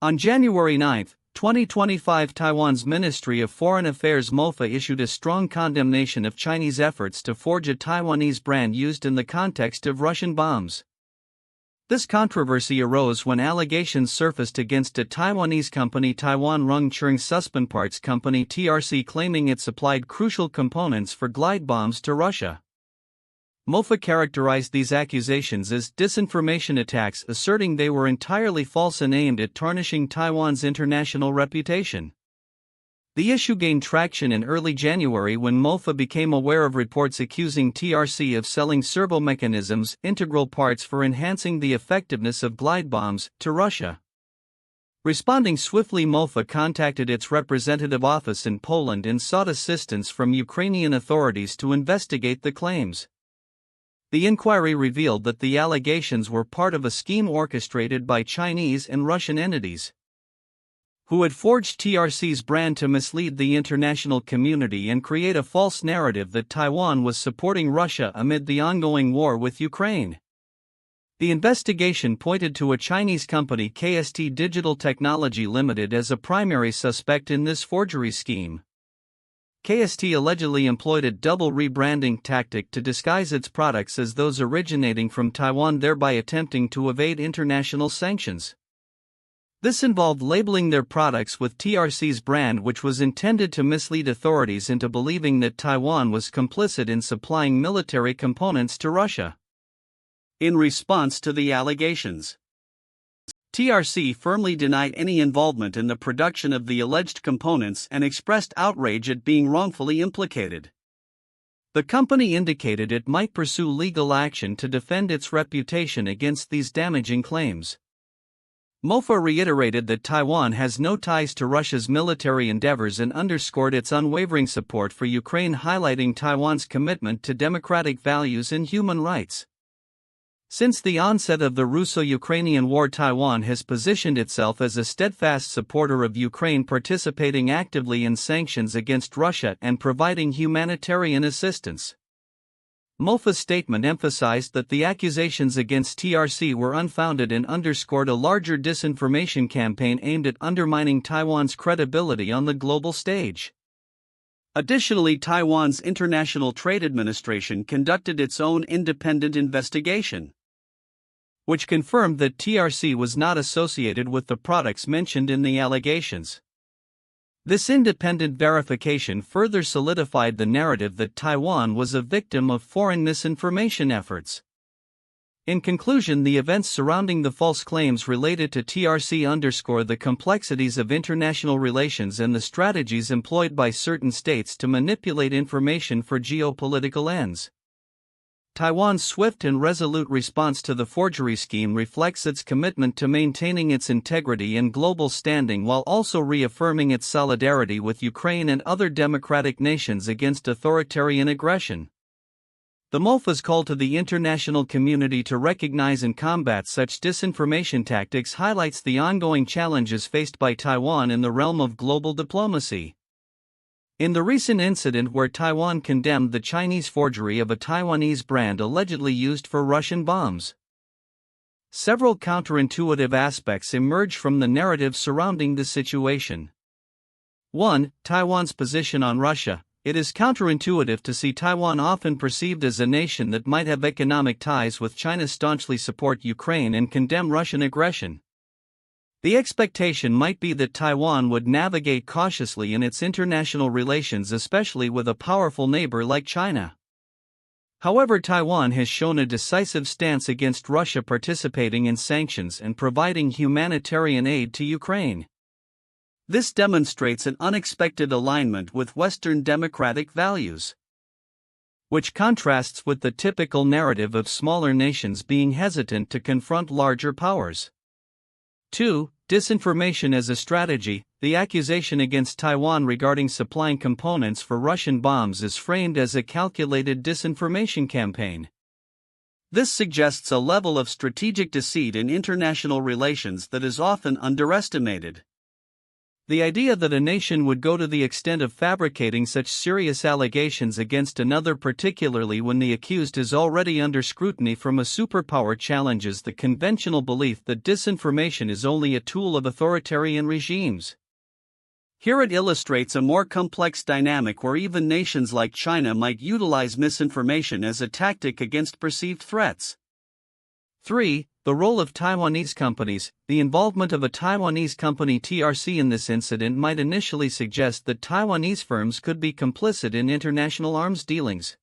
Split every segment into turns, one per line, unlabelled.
On January 9, 2025, Taiwan's Ministry of Foreign Affairs MOFA issued a strong condemnation of Chinese efforts to forge a Taiwanese brand used in the context of Russian bombs. This controversy arose when allegations surfaced against a Taiwanese company, Taiwan Rung Cherng Suspenparts company TRC, claiming it supplied crucial components for glide bombs to Russia. MOFA characterized these accusations as disinformation attacks, asserting they were entirely false and aimed at tarnishing Taiwan's international reputation. The issue gained traction in early January when MOFA became aware of reports accusing TRC of selling servo mechanisms, integral parts for enhancing the effectiveness of glide bombs, to Russia. Responding swiftly, MOFA contacted its representative office in Poland and sought assistance from Ukrainian authorities to investigate the claims. The inquiry revealed that the allegations were part of a scheme orchestrated by Chinese and Russian entities, who had forged TRC's brand to mislead the international community and create a false narrative that Taiwan was supporting Russia amid the ongoing war with Ukraine. The investigation pointed to a Chinese company, KST Digital Technology Limited, as a primary suspect in this forgery scheme. KST allegedly employed a double rebranding tactic to disguise its products as those originating from Taiwan, thereby attempting to evade international sanctions. This involved labeling their products with TRC's brand, which was intended to mislead authorities into believing that Taiwan was complicit in supplying military components to Russia. In response to the allegations, TRC firmly denied any involvement in the production of the alleged components and expressed outrage at being wrongfully implicated. The company indicated it might pursue legal action to defend its reputation against these damaging claims. MOFA reiterated that Taiwan has no ties to Russia's military endeavors and underscored its unwavering support for Ukraine, highlighting Taiwan's commitment to democratic values and human rights. Since the onset of the Russo-Ukrainian War, Taiwan has positioned itself as a steadfast supporter of Ukraine, participating actively in sanctions against Russia and providing humanitarian assistance. MOFA's statement emphasized that the accusations against TRC were unfounded and underscored a larger disinformation campaign aimed at undermining Taiwan's credibility on the global stage. Additionally, Taiwan's International Trade Administration conducted its own independent investigation, which confirmed that TRC was not associated with the products mentioned in the allegations. This independent verification further solidified the narrative that Taiwan was a victim of foreign misinformation efforts. In conclusion, the events surrounding the false claims related to TRC underscore the complexities of international relations and the strategies employed by certain states to manipulate information for geopolitical ends. Taiwan's swift and resolute response to the forgery scheme reflects its commitment to maintaining its integrity and global standing, while also reaffirming its solidarity with Ukraine and other democratic nations against authoritarian aggression. The MOFA's call to the international community to recognize and combat such disinformation tactics highlights the ongoing challenges faced by Taiwan in the realm of global diplomacy. In the recent incident where Taiwan condemned the Chinese forgery of a Taiwanese brand allegedly used for Russian bombs, several counterintuitive aspects emerge from the narrative surrounding the situation. 1. Taiwan's position on Russia. It is counterintuitive to see Taiwan, often perceived as a nation that might have economic ties with China, staunchly support Ukraine and condemn Russian aggression. The expectation might be that Taiwan would navigate cautiously in its international relations, especially with a powerful neighbor like China. However, Taiwan has shown a decisive stance against Russia participating in sanctions and providing humanitarian aid to Ukraine. This demonstrates an unexpected alignment with Western democratic values, which contrasts with the typical narrative of smaller nations being hesitant to confront larger powers. 2. Disinformation as a strategy. The accusation against Taiwan regarding supplying components for Russian bombs is framed as a calculated disinformation campaign. This suggests a level of strategic deceit in international relations that is often underestimated. The idea that a nation would go to the extent of fabricating such serious allegations against another, particularly when the accused is already under scrutiny from a superpower, challenges the conventional belief that disinformation is only a tool of authoritarian regimes. Here it illustrates a more complex dynamic where even nations like China might utilize misinformation as a tactic against perceived threats. 3. The role of Taiwanese companies. The involvement of a Taiwanese company TRC in this incident might initially suggest that Taiwanese firms could be complicit in international arms dealings,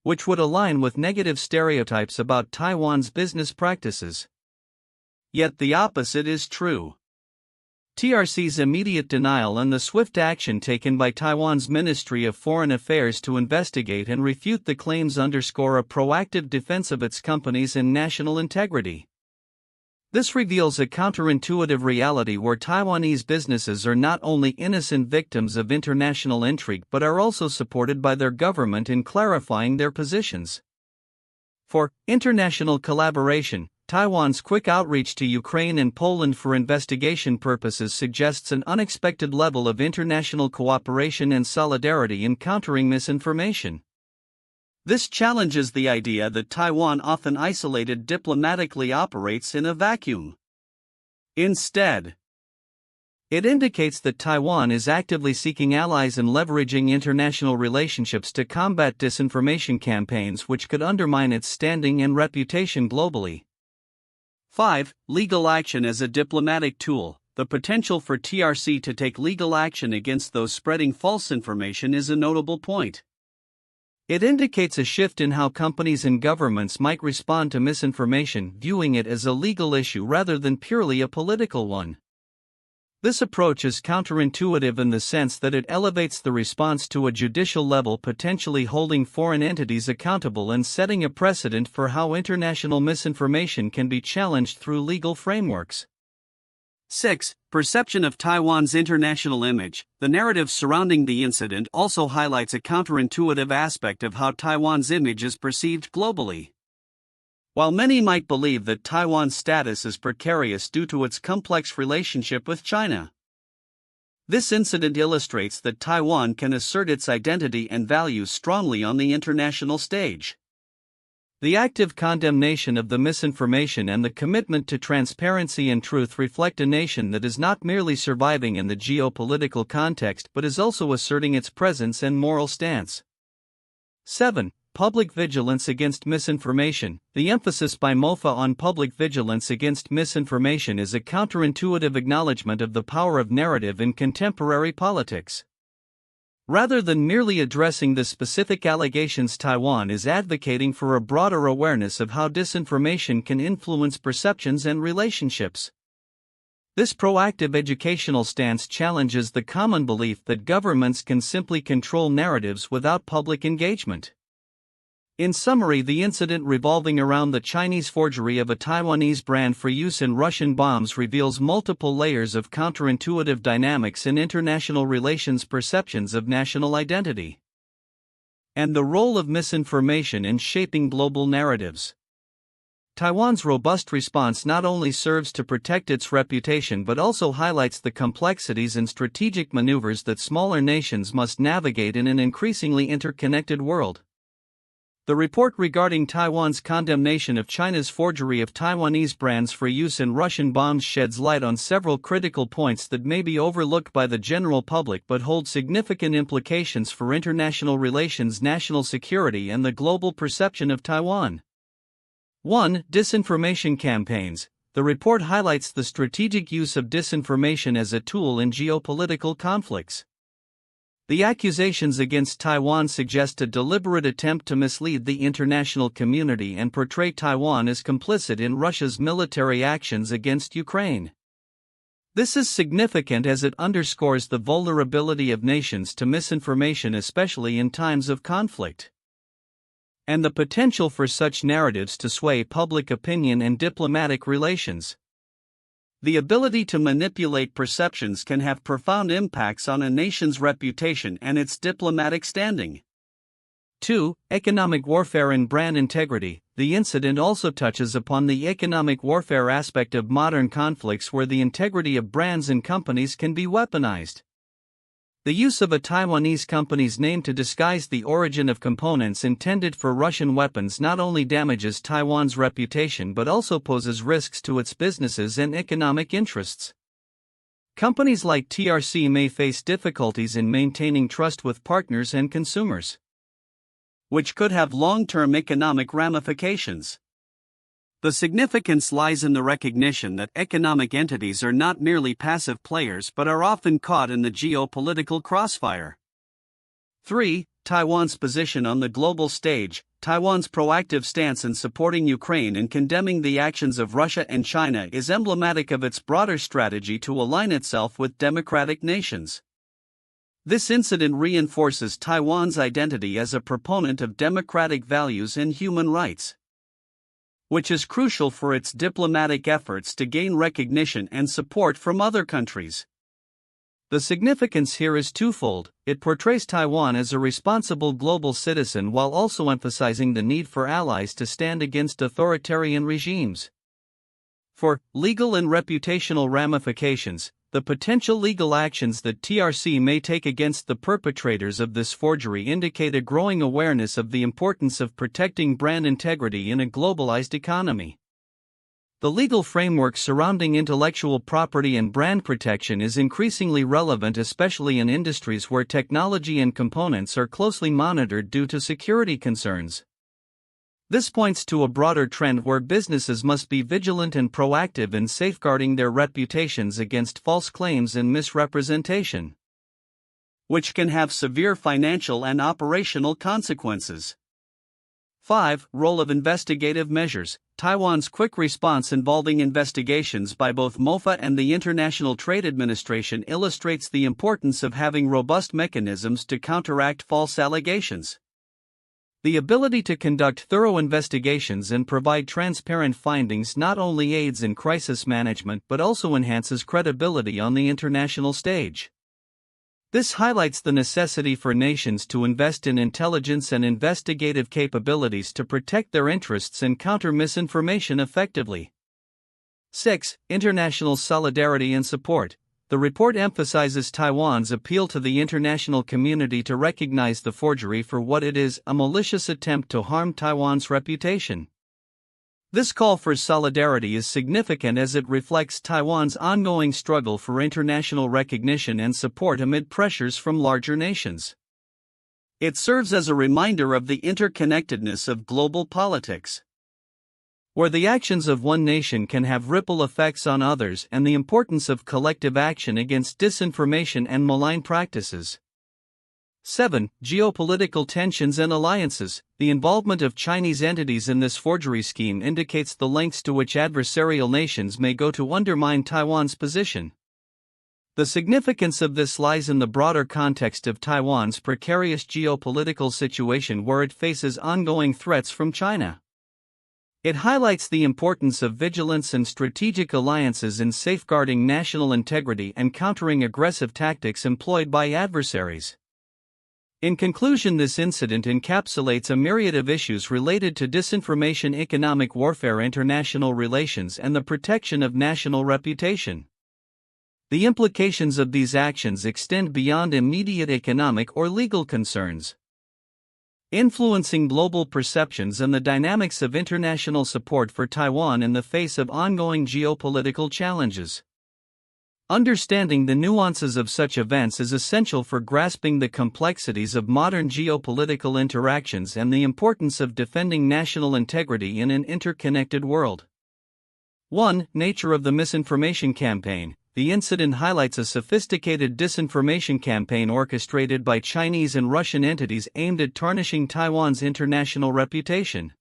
which would align with negative stereotypes about Taiwan's business practices. Yet the opposite is true. TRC's immediate denial and the swift action taken by Taiwan's Ministry of Foreign Affairs to investigate and refute the claims underscore a proactive defense of its companies and national integrity. This reveals a counterintuitive reality where Taiwanese businesses are not only innocent victims of international intrigue but are also supported by their government in clarifying their positions. 4. International collaboration. Taiwan's quick outreach to Ukraine and Poland for investigation purposes suggests an unexpected level of international cooperation and solidarity in countering misinformation. This challenges the idea that Taiwan, often isolated diplomatically, operates in a vacuum. Instead, it indicates that Taiwan is actively seeking allies and leveraging international relationships to combat disinformation campaigns which could undermine its standing and reputation globally. 5. Legal action as a diplomatic tool. The potential for TRC to take legal action against those spreading false information is a notable point. It indicates a shift in how companies and governments might respond to misinformation, viewing it as a legal issue rather than purely a political one. This approach is counterintuitive in the sense that it elevates the response to a judicial level, potentially holding foreign entities accountable and setting a precedent for how international misinformation can be challenged through legal frameworks. 6. Perception of Taiwan's international image. The narrative surrounding the incident also highlights a counterintuitive aspect of how Taiwan's image is perceived globally. While many might believe that Taiwan's status is precarious due to its complex relationship with China, this incident illustrates that Taiwan can assert its identity and values strongly on the international stage. The active condemnation of the misinformation and the commitment to transparency and truth reflect a nation that is not merely surviving in the geopolitical context but is also asserting its presence and moral stance. 7. Public vigilance against misinformation. The emphasis by MOFA on public vigilance against misinformation is a counterintuitive acknowledgement of the power of narrative in contemporary politics. Rather than merely addressing the specific allegations, Taiwan is advocating for a broader awareness of how disinformation can influence perceptions and relationships. This proactive educational stance challenges the common belief that governments can simply control narratives without public engagement. In summary, the incident revolving around the Chinese forgery of a Taiwanese brand for use in Russian bombs reveals multiple layers of counterintuitive dynamics in international relations, perceptions of national identity, and the role of misinformation in shaping global narratives. Taiwan's robust response not only serves to protect its reputation but also highlights the complexities and strategic maneuvers that smaller nations must navigate in an increasingly interconnected world. The report regarding Taiwan's condemnation of China's forgery of Taiwanese brands for use in Russian bombs sheds light on several critical points that may be overlooked by the general public but hold significant implications for international relations, national security, and the global perception of Taiwan. 1. Disinformation campaigns. The report highlights the strategic use of disinformation as a tool in geopolitical conflicts. The accusations against Taiwan suggest a deliberate attempt to mislead the international community and portray Taiwan as complicit in Russia's military actions against Ukraine. This is significant as it underscores the vulnerability of nations to misinformation, especially in times of conflict, and the potential for such narratives to sway public opinion and diplomatic relations. The ability to manipulate perceptions can have profound impacts on a nation's reputation and its diplomatic standing. 2. Economic warfare and brand integrity. The incident also touches upon the economic warfare aspect of modern conflicts where the integrity of brands and companies can be weaponized. The use of a Taiwanese company's name to disguise the origin of components intended for Russian weapons not only damages Taiwan's reputation but also poses risks to its businesses and economic interests. Companies like TRC may face difficulties in maintaining trust with partners and consumers, which could have long-term economic ramifications. The significance lies in the recognition that economic entities are not merely passive players but are often caught in the geopolitical crossfire. 3. Taiwan's position on the global stage. Taiwan's proactive stance in supporting Ukraine and condemning the actions of Russia and China is emblematic of its broader strategy to align itself with democratic nations. This incident reinforces Taiwan's identity as a proponent of democratic values and human rights, which is crucial for its diplomatic efforts to gain recognition and support from other countries. The significance here is twofold. It portrays Taiwan as a responsible global citizen while also emphasizing the need for allies to stand against authoritarian regimes. For legal and reputational ramifications, the potential legal actions that TRC may take against the perpetrators of this forgery indicate a growing awareness of the importance of protecting brand integrity in a globalized economy. The legal framework surrounding intellectual property and brand protection is increasingly relevant, especially in industries where technology and components are closely monitored due to security concerns. This points to a broader trend where businesses must be vigilant and proactive in safeguarding their reputations against false claims and misrepresentation, which can have severe financial and operational consequences. 5. Role of investigative measures. Taiwan's quick response involving investigations by both MOFA and the International Trade Administration illustrates the importance of having robust mechanisms to counteract false allegations. The ability to conduct thorough investigations and provide transparent findings not only aids in crisis management but also enhances credibility on the international stage. This highlights the necessity for nations to invest in intelligence and investigative capabilities to protect their interests and counter misinformation effectively. 6. International solidarity and support. The report emphasizes Taiwan's appeal to the international community to recognize the forgery for what it is, a malicious attempt to harm Taiwan's reputation. This call for solidarity is significant as it reflects Taiwan's ongoing struggle for international recognition and support amid pressures from larger nations. It serves as a reminder of the interconnectedness of global politics, where the actions of one nation can have ripple effects on others, and the importance of collective action against disinformation and malign practices. 7. Geopolitical tensions and alliances. The involvement of Chinese entities in this forgery scheme indicates the lengths to which adversarial nations may go to undermine Taiwan's position. The significance of this lies in the broader context of Taiwan's precarious geopolitical situation where it faces ongoing threats from China. It highlights the importance of vigilance and strategic alliances in safeguarding national integrity and countering aggressive tactics employed by adversaries. In conclusion, this incident encapsulates a myriad of issues related to disinformation, economic warfare, international relations, and the protection of national reputation. The implications of these actions extend beyond immediate economic or legal concerns, influencing global perceptions and the dynamics of international support for Taiwan in the face of ongoing geopolitical challenges. Understanding the nuances of such events is essential for grasping the complexities of modern geopolitical interactions and the importance of defending national integrity in an interconnected world. 1. Nature of the misinformation campaign. The incident highlights a sophisticated disinformation campaign orchestrated by Chinese and Russian entities aimed at tarnishing Taiwan's international reputation.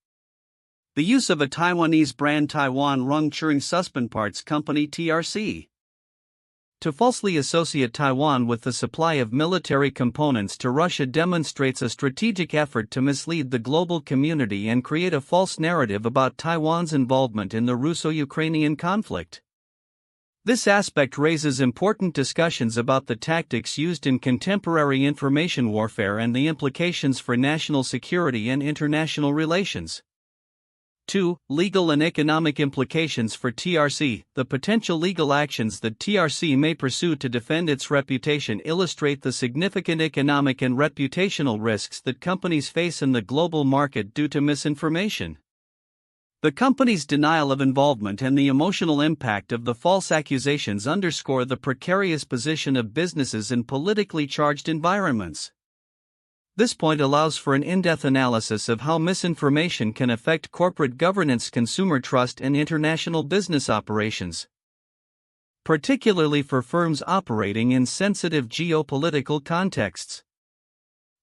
The use of a Taiwanese brand, Taiwan Rung Cherng Suspenparts Company TRC, to falsely associate Taiwan with the supply of military components to Russia demonstrates a strategic effort to mislead the global community and create a false narrative about Taiwan's involvement in the Russo-Ukrainian conflict. This aspect raises important discussions about the tactics used in contemporary information warfare and the implications for national security and international relations. 2. Legal and economic implications for TRC. The potential legal actions that TRC may pursue to defend its reputation illustrate the significant economic and reputational risks that companies face in the global market due to misinformation. The company's denial of involvement and the emotional impact of the false accusations underscore the precarious position of businesses in politically charged environments. This point allows for an in-depth analysis of how misinformation can affect corporate governance, consumer trust, and international business operations, particularly for firms operating in sensitive geopolitical contexts.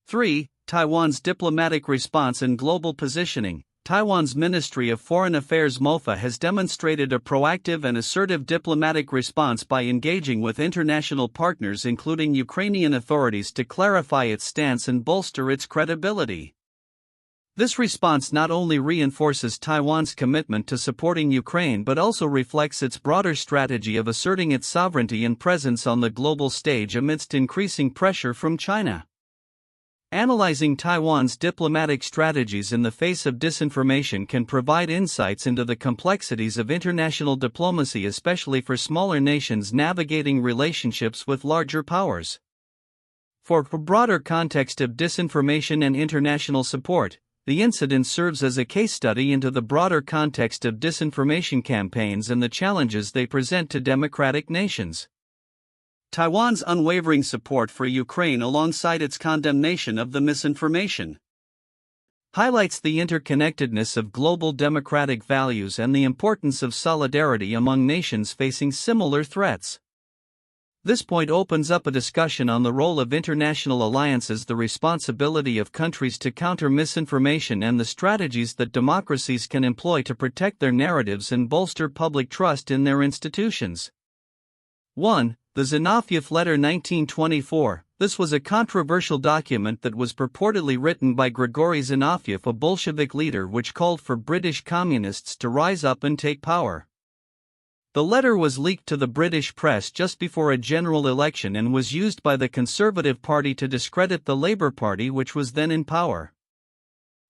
3. Taiwan's diplomatic response and global positioning. Taiwan's Ministry of Foreign Affairs MOFA has demonstrated a proactive and assertive diplomatic response by engaging with international partners including Ukrainian authorities to clarify its stance and bolster its credibility. This response not only reinforces Taiwan's commitment to supporting Ukraine but also reflects its broader strategy of asserting its sovereignty and presence on the global stage amidst increasing pressure from China. Analyzing Taiwan's diplomatic strategies in the face of disinformation can provide insights into the complexities of international diplomacy, especially for smaller nations navigating relationships with larger powers. For a broader context of disinformation and international support, the incident serves as a case study into the broader context of disinformation campaigns and the challenges they present to democratic nations. Taiwan's unwavering support for Ukraine alongside its condemnation of the misinformation highlights the interconnectedness of global democratic values and the importance of solidarity among nations facing similar threats. This point opens up a discussion on the role of international alliances, the responsibility of countries to counter misinformation, and the strategies that democracies can employ to protect their narratives and bolster public trust in their institutions. 1. The Zinoviev Letter 1924. This was a controversial document that was purportedly written by Grigory Zinoviev, a Bolshevik leader, which called for British communists to rise up and take power. The letter was leaked to the British press just before a general election and was used by the Conservative Party to discredit the Labour Party, which was then in power.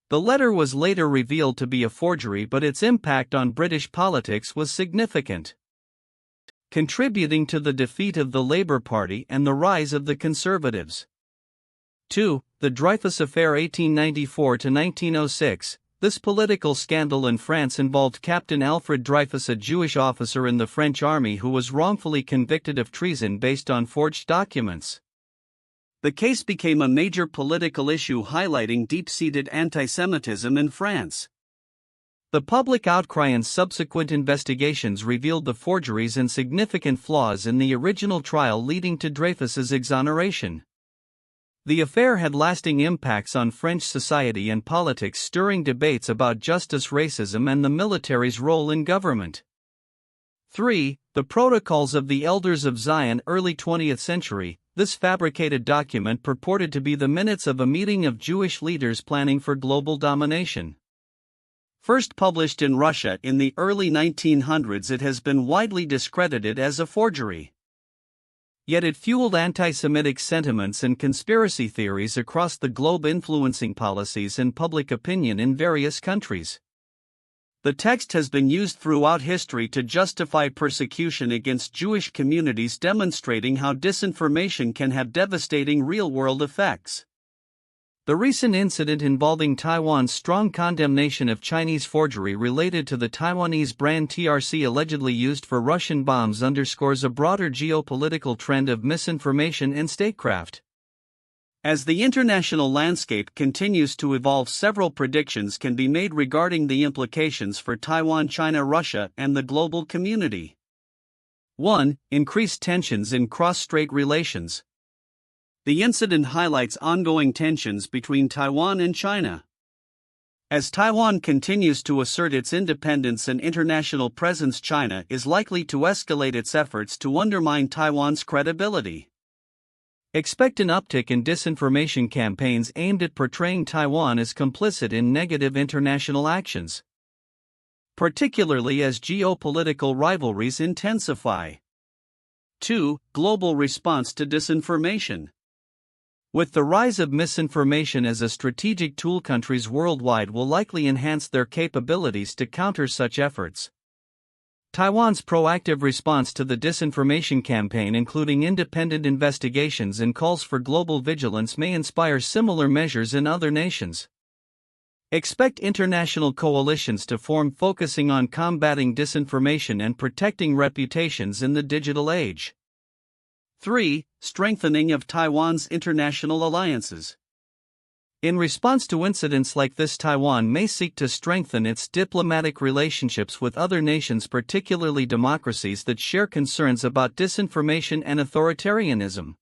The letter was later revealed to be a forgery, but its impact on British politics was significant, contributing to the defeat of the Labour Party and the rise of the Conservatives. 2. The Dreyfus Affair 1894–1906. This political scandal in France involved Captain Alfred Dreyfus, a Jewish officer in the French army who was wrongfully convicted of treason based on forged documents. The case became a major political issue, highlighting deep-seated anti-Semitism in France. The public outcry and subsequent investigations revealed the forgeries and significant flaws in the original trial, leading to Dreyfus's exoneration. The affair had lasting impacts on French society and politics, stirring debates about justice, racism, and the military's role in government. 3. The Protocols of the Elders of Zion, early 20th century. This fabricated document purported to be the minutes of a meeting of Jewish leaders planning for global domination. First published in Russia in the early 1900s, it has been widely discredited as a forgery. Yet it fueled anti-Semitic sentiments and conspiracy theories across the globe, influencing policies and public opinion in various countries. The text has been used throughout history to justify persecution against Jewish communities, demonstrating how disinformation can have devastating real-world effects. The recent incident involving Taiwan's strong condemnation of Chinese forgery related to the Taiwanese brand TRC allegedly used for Russian bombs underscores a broader geopolitical trend of misinformation and statecraft. As the international landscape continues to evolve, several predictions can be made regarding the implications for Taiwan, China, Russia, and the global community. 1. Increased tensions in cross-strait relations. The incident highlights ongoing tensions between Taiwan and China. As Taiwan continues to assert its independence and international presence, China is likely to escalate its efforts to undermine Taiwan's credibility. Expect an uptick in disinformation campaigns aimed at portraying Taiwan as complicit in negative international actions, particularly as geopolitical rivalries intensify.
2. Global response to disinformation.
With the rise of misinformation as a strategic tool, countries worldwide will likely enhance their capabilities to counter such efforts. Taiwan's proactive response to the disinformation campaign, including independent investigations and calls for global vigilance, may inspire similar measures in other nations. Expect international coalitions to form focusing on combating disinformation and protecting reputations in the digital age.
3. Strengthening of Taiwan's international alliances.
In response to incidents like this, Taiwan may seek to strengthen its diplomatic relationships with other nations, particularly democracies that share concerns about disinformation and authoritarianism.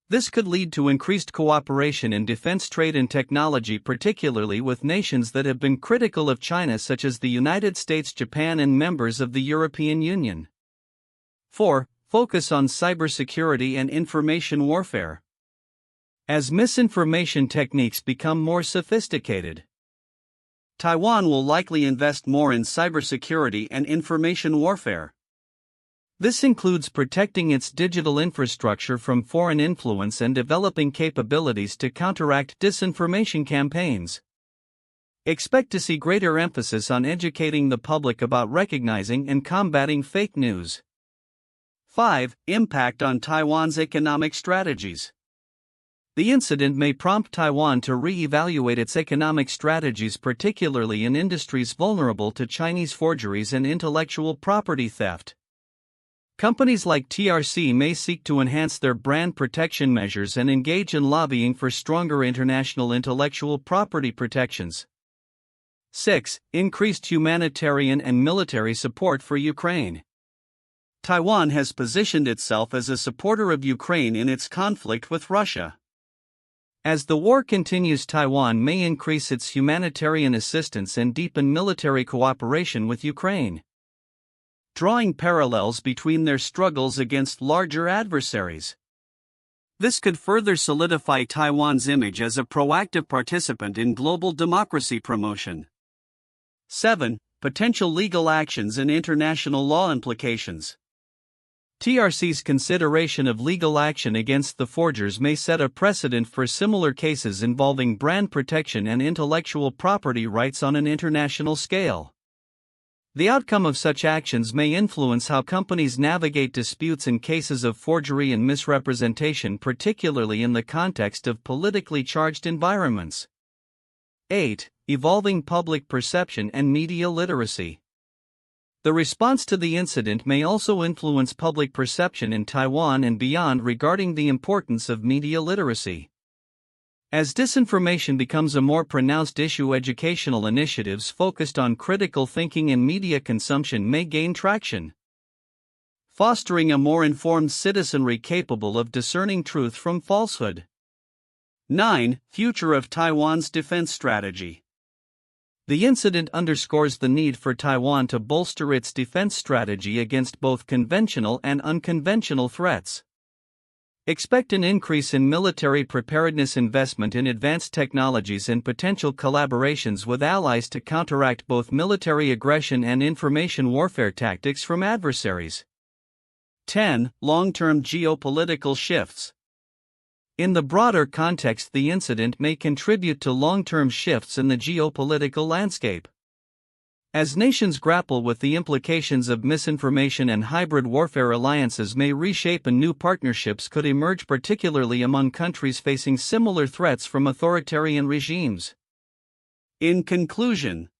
This could lead to increased cooperation in defense, trade, and technology, particularly with nations that have been critical of China, such as the United States, Japan, and members of the European Union. 4. Focus on cybersecurity and information warfare. As misinformation techniques become more sophisticated,
Taiwan will likely invest more in cybersecurity and information warfare.
This includes protecting its digital infrastructure from foreign influence and developing capabilities to counteract disinformation campaigns. Expect to see greater emphasis on educating the public about recognizing and combating fake news.
5. Impact on Taiwan's economic strategies.
The incident may prompt Taiwan to re-evaluate its economic strategies, particularly in industries vulnerable to Chinese forgeries and intellectual property theft. Companies like TRC may seek to enhance their brand protection measures and engage in lobbying for stronger international intellectual property protections. 6. Increased humanitarian and military support for Ukraine.
Taiwan has positioned itself as a supporter of Ukraine in its conflict with Russia.
As the war continues, Taiwan may increase its humanitarian assistance and deepen military cooperation with Ukraine,
drawing parallels between their struggles against larger adversaries. This could further solidify Taiwan's image as a proactive participant in global democracy promotion. 7. Potential legal actions and international law implications.
TRC's consideration of legal action against the forgers may set a precedent for similar cases involving brand protection and intellectual property rights on an international scale. The outcome of such actions may influence how companies navigate disputes in cases of forgery and misrepresentation, particularly in the context of politically charged environments. 8. Evolving public perception and media literacy. The response to the incident may also influence public perception in Taiwan and beyond regarding the importance of media literacy. As disinformation becomes a more pronounced issue, educational initiatives focused on critical thinking and media consumption may gain traction,
fostering a more informed citizenry capable of discerning truth from falsehood. 9. Future of Taiwan's defense strategy.
The incident underscores the need for Taiwan to bolster its defense strategy against both conventional and unconventional threats. Expect an increase in military preparedness, investment in advanced technologies, and potential collaborations with allies to counteract both military aggression and information warfare tactics from adversaries.
10. Long-term geopolitical shifts.
In the broader context, the incident may contribute to long-term shifts in the geopolitical landscape. As nations grapple with the implications of misinformation and hybrid warfare, alliances may reshape and new partnerships could emerge, particularly among countries facing similar threats from authoritarian regimes.
In conclusion,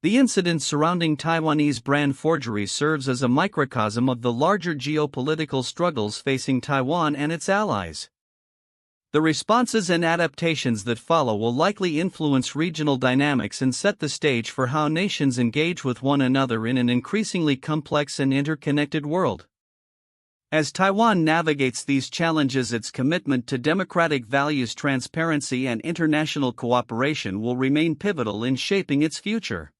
the incident surrounding Taiwanese brand forgery serves as a microcosm of the larger geopolitical struggles facing Taiwan and its allies. The responses and adaptations that follow will likely influence regional dynamics and set the stage for how nations engage with one another in an increasingly complex and interconnected world. As Taiwan navigates these challenges, its commitment to democratic values, transparency, and international cooperation will remain pivotal in shaping its future.